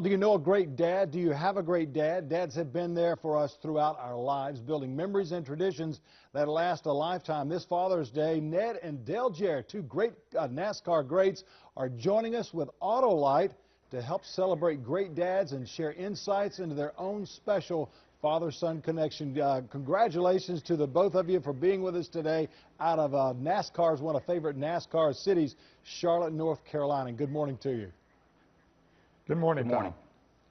Do you know a great dad? Do you have a great dad? Dads have been there for us throughout our lives, building memories and traditions that last a lifetime. This Father's Day, Ned and Dale Jarrett, two great NASCAR greats, are joining us with Autolite to help celebrate great dads and share insights into their own special father-son connection. Congratulations to the both of you for being with us today out of NASCAR's, one of favorite NASCAR cities, Charlotte, North Carolina. Good morning to you. Good morning, Good morning. Tom.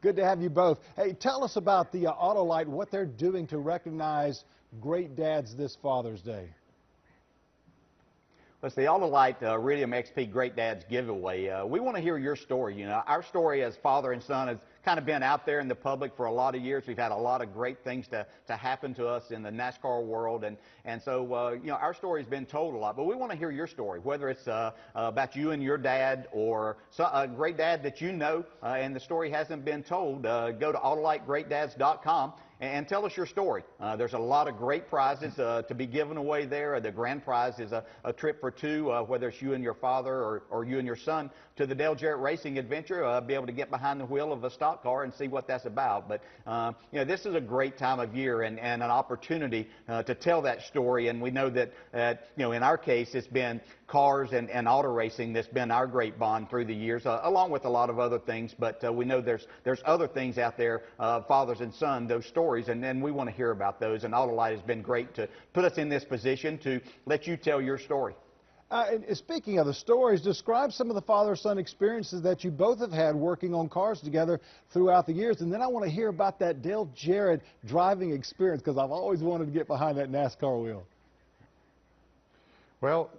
Good to have you both. Hey, tell us about the Autolite, what they're doing to recognize great dads this Father's Day. Well, it's the Autolite Iridium XP Great Dads giveaway. We want to hear your story. You know, our story as father and son has kind of been out there in the public for a lot of years. We've had a lot of great things to happen to us in the NASCAR world, and so you know, our story has been told a lot. But we want to hear your story, whether it's about you and your dad, or a great dad that you know, and the story hasn't been told. Go to AutoLiteGreatDads.com and tell us your story. There's a lot of great prizes to be given away there. The grand prize is a trip for two, whether it's you and your father or you and your son, to the Dale Jarrett Racing Adventure. Be able to get behind the wheel of a stock car and see what that's about. But you know, this is a great time of year and an opportunity to tell that story. And we know that you know, in our case, it's been cars and auto racing that's been our great bond through the years, along with a lot of other things. But we know there's other things out there, fathers and sons, those stories, and we want to hear about those. And Autolite has been great to put us in this position to let you tell your story. And speaking of the stories, describe some of the father-son experiences that you both have had working on cars together throughout the years. And then I want to hear about that Dale Jarrett driving experience, because I've always wanted to get behind that NASCAR wheel. Well,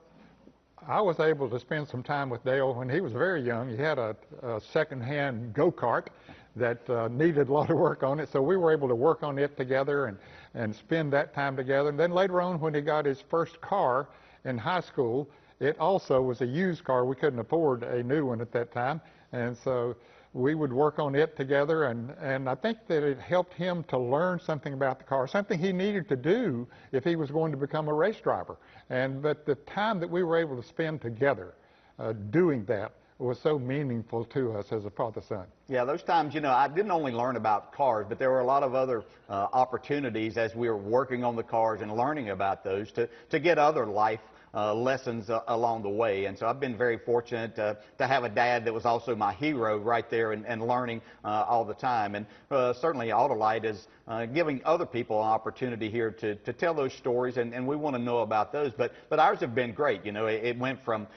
I was able to spend some time with Dale when he was very young. He had a second-hand go-kart that needed a lot of work on it, so we were able to work on it together and spend that time together. And then later on, when he got his first car in high school, it also was a used car. We couldn't afford a new one at that time, and so we would work on it together, and I think that it helped him to learn something about the car, something he needed to do if he was going to become a race driver. But the time that we were able to spend together doing that was so meaningful to us as a father-son. Yeah, those times, you know, I didn't only learn about cars, but there were a lot of other opportunities as we were working on the cars and learning about those to get other life lessons along the way. And so I've been very fortunate to have a dad that was also my hero right there and learning all the time. And certainly Autolite is giving other people an opportunity here to tell those stories, and we want to know about those. But ours have been great. You know, it went from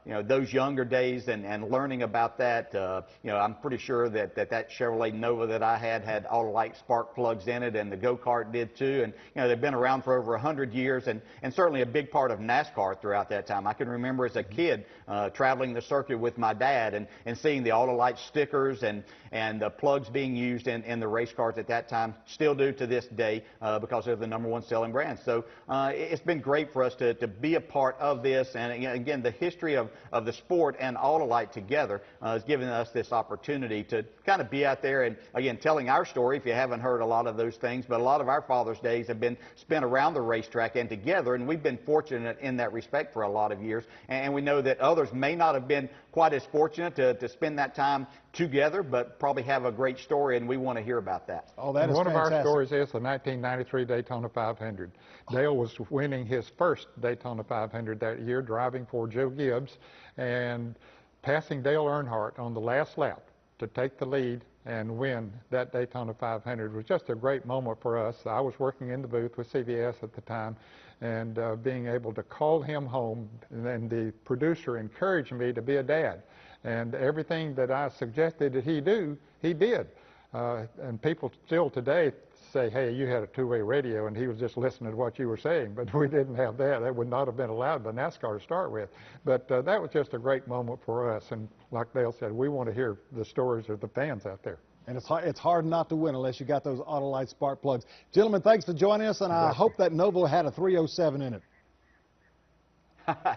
you know, those younger days and learning about that. You know, I'm pretty sure that Chevrolet Nova that I had Autolite spark plugs in it, and the go-kart did too. And you know, they've been around for over 100 years, and certainly a big part of NASCAR throughout that time. I can remember as a kid traveling the circuit with my dad and seeing the Autolite stickers and the plugs being used in the race cars at that time, still do to this day, because they're the #1 selling brand. So it's been great for us to be a part of this, and again, the history of the sport and Autolite together has given us this opportunity to kind of be out there and again telling our story. If you haven't heard a lot of those things, but a lot of our Father's Days have been spent around the racetrack and together, and we've been fortunate in that respect for a lot of years. And we know that others may not have been quite as fortunate to spend that time together, but probably have a great story, and we want to hear about that. Oh, that is one fantastic. of our stories is the 1993 Daytona 500. Dale was winning his first Daytona 500 that year, driving for Joe Gibbs, and passing Dale Earnhardt on the last lap to take the lead and win that Daytona 500 was just a great moment for us. I was working in the booth with CBS at the time, and being able to call him home, and the producer encouraged me to be a dad. And everything that I suggested that he do, he did. And people still today say, hey, you had a two-way radio and he was just listening to what you were saying. But we didn't have that. That would not have been allowed by NASCAR to start with. But that was just a great moment for us. And like Dale said, we want to hear the stories of the fans out there. And it's hard not to win unless you got those Autolite spark plugs. Gentlemen, thanks for joining us, and I hope that Nova had a 307 in it.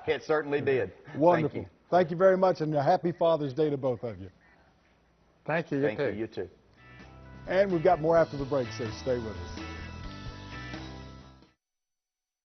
It certainly did. Wonderful. Thank you. Thank you very much, and a happy Father's Day to both of you. Thank you. Thank you. You too. And we've got more after the break, so stay with us.